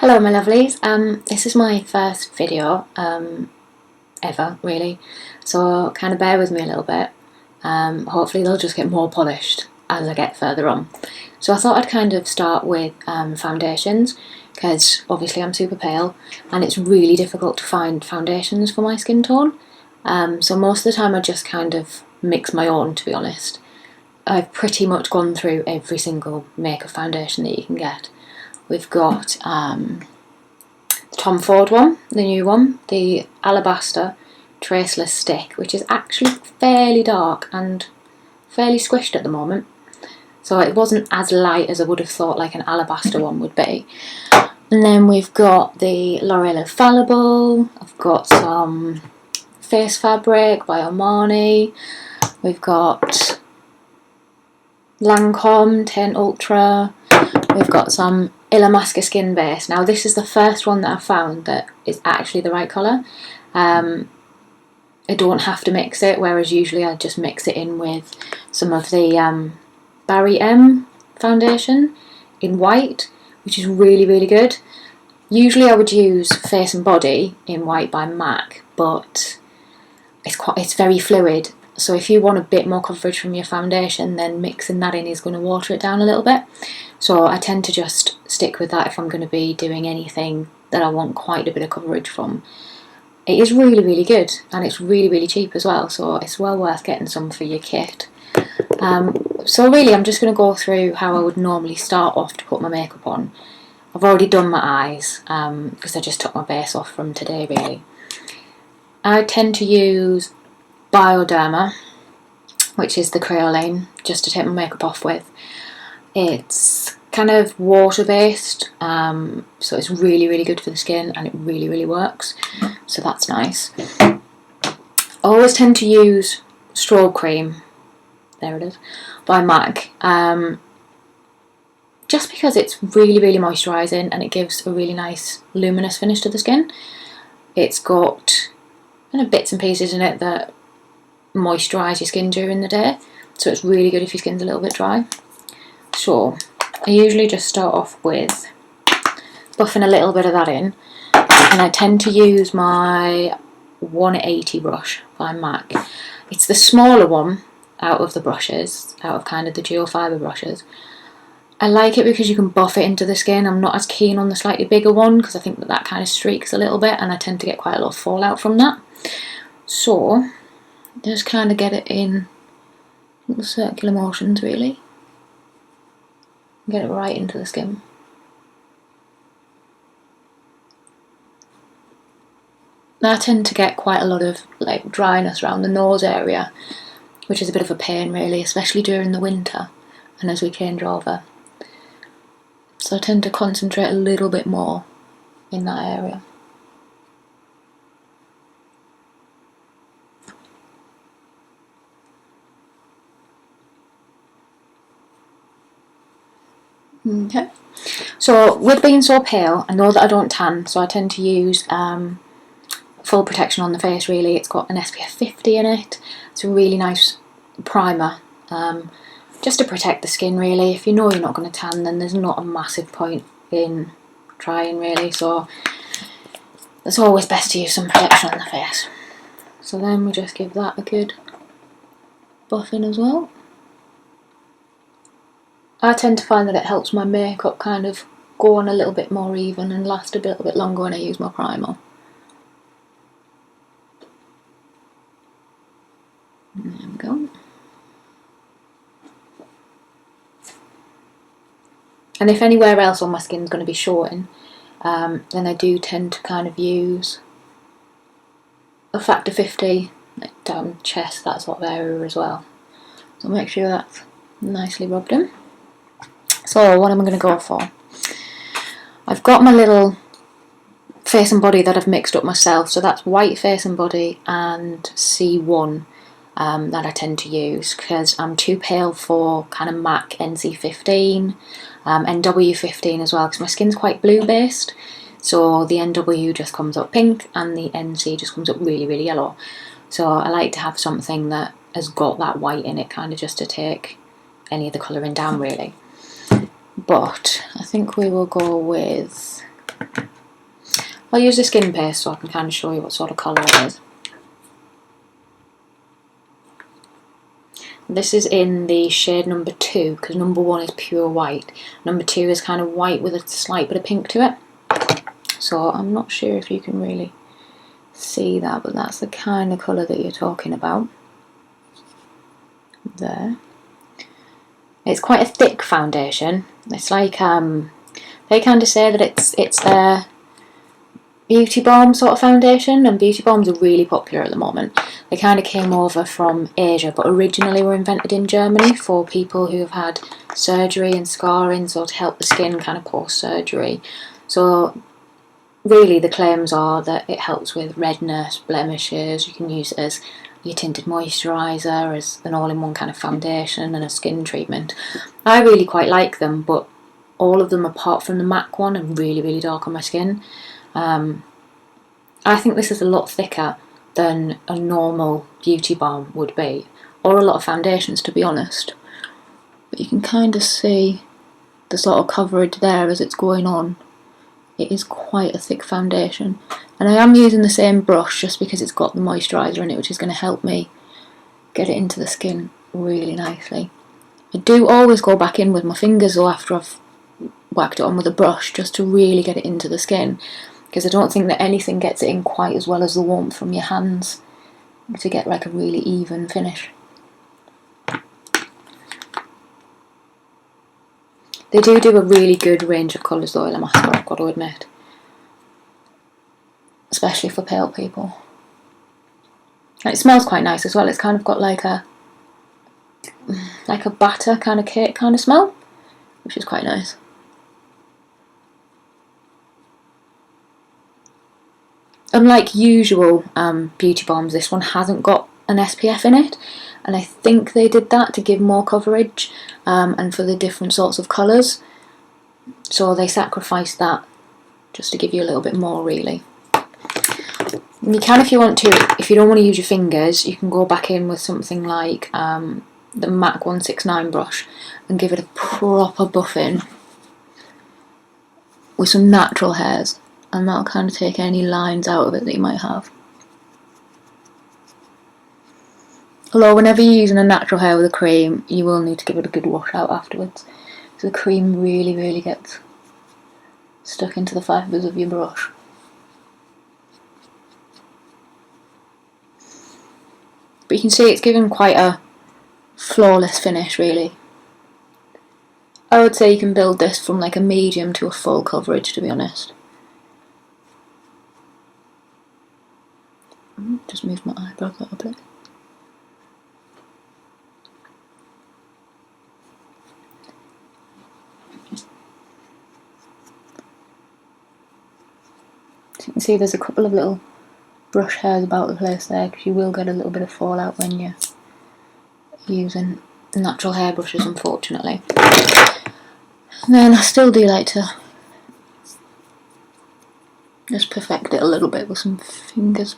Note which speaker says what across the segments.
Speaker 1: Hello my lovelies, this is my first video ever really, so kind of bear with me a little bit. Hopefully they'll just get more polished as I get further on. So I thought I'd kind of start with foundations, because obviously I'm super pale and it's really difficult to find foundations for my skin tone. So most of the time I just kind of mix my own, to be honest. I've pretty much gone through every single makeup foundation that you can get. We've got the Tom Ford one, the new one, the Alabaster Traceless Stick, which is actually fairly dark and fairly squished at the moment. So it wasn't as light as I would have thought like an Alabaster one would be. And then we've got the L'Oreal Infallible, I've got some Face Fabric by Armani, we've got Lancome Teint Ultra, we've got some Illamasqua Skin Base. Now this is the first one that I've found that is actually the right colour. I don't have to mix it, whereas usually I just mix it in with some of the Barry M foundation in white, which is really good. Usually I would use Face and Body in white by MAC, but it's very fluid. So if you want a bit more coverage from your foundation, then mixing that in is going to water it down a little bit. So I tend to just stick with that if I'm going to be doing anything that I want quite a bit of coverage from. It is really good, and it's really cheap as well, so it's well worth getting some for your kit. So really I'm just going to go through how I would normally start off to put my makeup on. I've already done my eyes because I just took my base off from today really. I tend to use Bioderma, which is the Creoline, just to take my makeup off with. It's kind of water based, so it's really good for the skin, and it really works, so that's nice. I always tend to use Strobe Cream, there it is, by MAC, just because it's really moisturising and it gives a really nice luminous finish to the skin. It's got kind of bits and pieces in it that moisturise your skin during the day, so it's really good if your skin's a little bit dry. So I usually just start off with buffing a little bit of that in, and I tend to use my 180 brush by MAC. It's the smaller one out of the brushes, out of kind of the geofibre brushes. I like it because you can buff it into the skin. I'm not as keen on the slightly bigger one because I think that kind of streaks a little bit, and I tend to get quite a lot of fallout from that. So just kind of get it in little circular motions really. Get it right into the skin. Now I tend to get quite a lot of like dryness around the nose area, which is a bit of a pain really, especially during the winter and as we change over. So I tend to concentrate a little bit more in that area. Okay, so with being so pale, I know that I don't tan, so I tend to use full protection on the face really. It's got an SPF 50 in it. It's a really nice primer, just to protect the skin really. If you know you're not going to tan, then there's not a massive point in trying really, so it's always best to use some protection on the face. So then we just give that a good buff in as well. I tend to find that it helps my makeup kind of go on a little bit more even and last a little bit longer when I use my primer. There we go. And if anywhere else on my skin is going to be showing, then I do tend to kind of use a factor 50, like down chest, that sort of area as well. So make sure that's nicely rubbed in. So what am I going to go for? I've got my little face and body that I've mixed up myself, so that's white face and body and C1 that I tend to use because I'm too pale for kind of MAC NC15, NW15 as well, because my skin's quite blue based, so the NW just comes up pink and the NC just comes up really yellow. So I like to have something that has got that white in it, kind of just to take any of the colouring down really. But I think we will go with I'll use the skin paste so I can kind of show you what sort of colour it is. This is in the shade number 2, because number 1 is pure white. Number 2 is kind of white with a slight bit of pink to it. So I'm not sure if you can really see that, but that's the kind of colour that you're talking about. There. It's quite a thick foundation. It's like, they kind of say that it's their beauty balm sort of foundation, and beauty balms are really popular at the moment. They kind of came over from Asia, but originally were invented in Germany for people who have had surgery and scarring, so to help the skin kind of post-surgery. So really the claims are that it helps with redness, blemishes. You can use it as your tinted moisturiser, as an all-in-one kind of foundation and a skin treatment. I really quite like them, but all of them apart from the MAC one are really, really dark on my skin. I think this is a lot thicker than a normal beauty balm would be, or a lot of foundations, to be honest. But you can kind of see the sort of coverage there as it's going on. It is quite a thick foundation, and I am using the same brush just because it's got the moisturiser in it, which is going to help me get it into the skin really nicely. I do always go back in with my fingers though after I've whacked it on with a brush, just to really get it into the skin, because I don't think that anything gets it in quite as well as the warmth from your hands to get like a really even finish. They do a really good range of colours though, Ella Mascara, I've got to admit. Especially for pale people. And it smells quite nice as well. It's kind of got like a batter kind of cake kind of smell, which is quite nice. Unlike usual beauty balms, this one hasn't got an SPF in it, and I think they did that to give more coverage and for the different sorts of colours. So they sacrificed that just to give you a little bit more, really. And you can, if you want to, if you don't want to use your fingers, you can go back in with something like the MAC 169 brush and give it a proper buff-in with some natural hairs, and that'll kind of take any lines out of it that you might have. Although whenever you're using a natural hair with a cream, you will need to give it a good wash out afterwards, so the cream really, really gets stuck into the fibres of your brush. But you can see it's given quite a flawless finish, really. I would say you can build this from like a medium to a full coverage, to be honest. Just move my eyebrow a little bit. So you can see there's a couple of little brush hairs about the place there, because you will get a little bit of fallout when you're using natural hair brushes, unfortunately. And then I still do like to just perfect it a little bit with some fingers.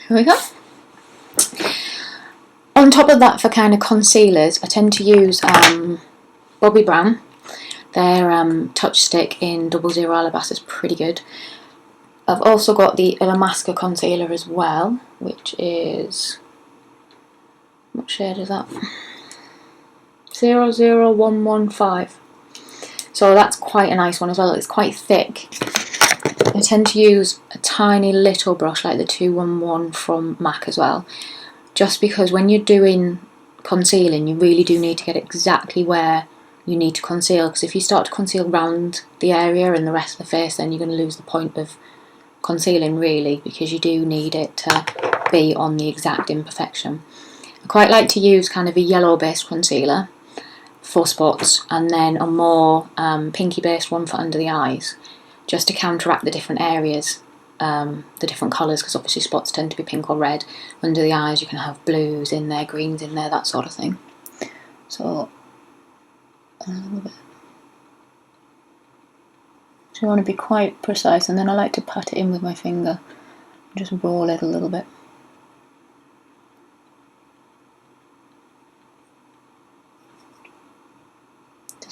Speaker 1: Here we go. On top of that, for kind of concealers, I tend to use Bobbi Brown. Their Touch Stick in 00 Alabaster is pretty good. I've also got the Illamasqua concealer as well, which is, what shade is that? 00115. So that's quite a nice one as well. It's quite thick. I tend to use a tiny little brush like the 211 from MAC as well, just because when you're doing concealing, you really do need to get exactly where you need to conceal, because if you start to conceal around the area and the rest of the face, then you're going to lose the point of concealing, really, because you do need it to be on the exact imperfection. I quite like to use kind of a yellow based concealer for spots, and then a more pinky based one for under the eyes, just to counteract the different areas, the different colours, because obviously spots tend to be pink or red. Under the eyes you can have blues in there, greens in there, that sort of thing. So a little bit. So you want to be quite precise, and then I like to pat it in with my finger, just roll it a little bit.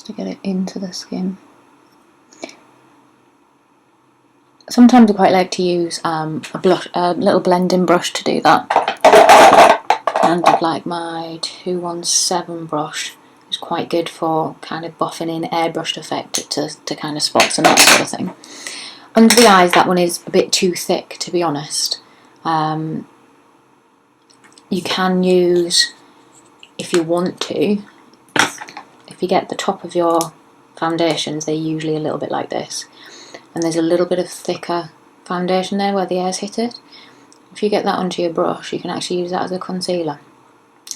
Speaker 1: just to get it into the skin. Sometimes I quite like to use a little blending brush to do that. And I'd like my 217 brush. It's quite good for kind of buffing in, airbrushed effect to kind of spots and that sort of thing. Under the eyes, that one is a bit too thick, to be honest. You can use, if you want to, if you get the top of your foundations, they're usually a little bit like this. And there's a little bit of thicker foundation there where the airs hit it. If you get that onto your brush, you can actually use that as a concealer.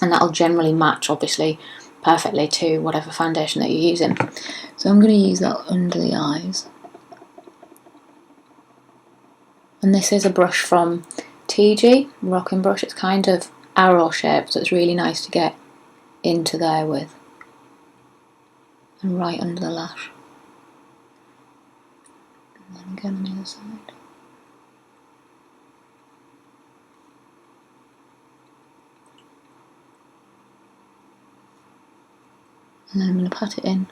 Speaker 1: And that'll generally match, obviously, perfectly to whatever foundation that you're using. So I'm going to use that under the eyes. And this is a brush from TG, Rocking Brush. It's kind of arrow shaped, so it's really nice to get into there with. And right under the lash. And then again on the other side. And then I'm going to pat it in.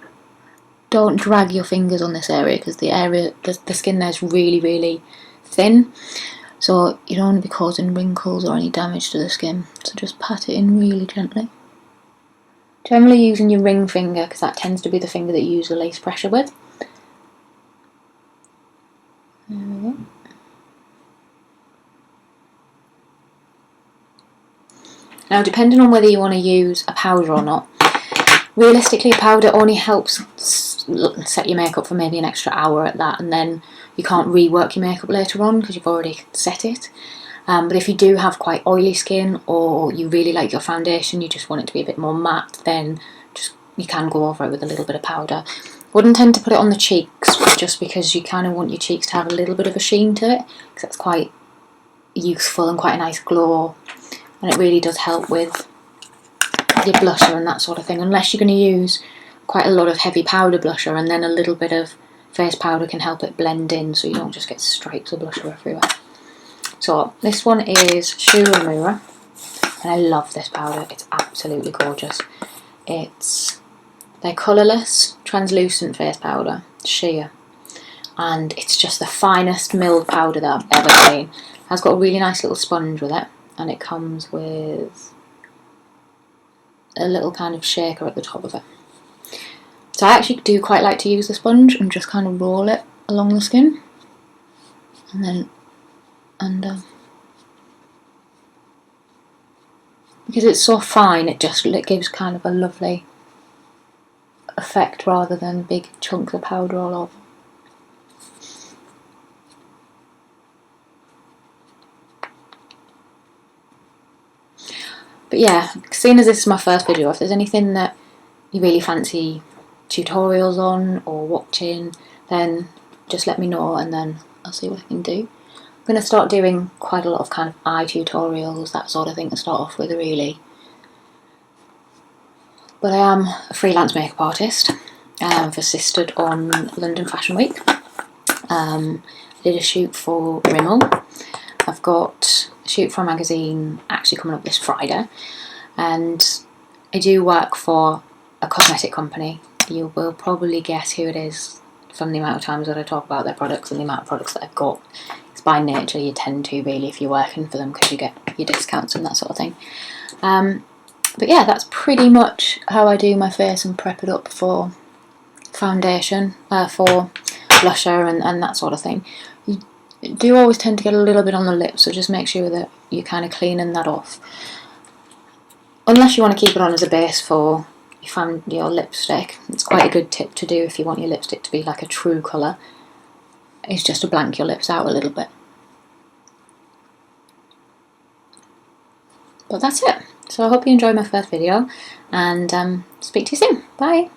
Speaker 1: Don't drag your fingers on this area because the skin there is really, really thin. So you don't want to be causing wrinkles or any damage to the skin. So just pat it in really gently. Generally using your ring finger because that tends to be the finger that you use the lace pressure with. There we go. Now, depending on whether you want to use a powder or not, realistically, a powder only helps set your makeup for maybe an extra hour at that, and then you can't rework your makeup later on because you've already set it. But if you do have quite oily skin, or you really like your foundation, you just want it to be a bit more matte, then you can go over it with a little bit of powder. Wouldn't tend to put it on the cheeks, just because you kind of want your cheeks to have a little bit of a sheen to it, because that's quite useful and quite a nice glow, and it really does help with your blusher and that sort of thing, unless you're going to use quite a lot of heavy powder blusher, and then a little bit of face powder can help it blend in so you don't just get stripes of blusher everywhere. So this one is Shoe Remover, and I love this powder. It's absolutely gorgeous. They're colourless, translucent face powder, sheer, and it's just the finest milled powder that I've ever seen. It has got a really nice little sponge with it, and it comes with a little kind of shaker at the top of it. So I actually do quite like to use the sponge and just kind of roll it along the skin, and then under. Because it's so fine, it gives kind of a lovely effect rather than big chunks of powder all over. But yeah, seeing as this is my first video, if there's anything that you really fancy tutorials on or watching, then just let me know and then I'll see what I can do. I'm going to start doing quite a lot of kind of eye tutorials, that sort of thing to start off with, really. But I am a freelance makeup artist. I've assisted on London Fashion Week. I did a shoot for Rimmel. I've got a shoot for a magazine actually coming up this Friday. And I do work for a cosmetic company. You will probably guess who it is from the amount of times that I talk about their products and the amount of products that I've got. It's by nature, you tend to really if you're working for them because you get your discounts and that sort of thing. But yeah, that's pretty much how I do my face and prep it up for foundation, for blusher and that sort of thing. You do always tend to get a little bit on the lips, so just make sure that you're kind of cleaning that off. Unless you want to keep it on as a base for your lipstick. It's quite a good tip to do if you want your lipstick to be like a true colour, is just to blank your lips out a little bit. But that's it. So I hope you enjoyed my first video, and speak to you soon. Bye!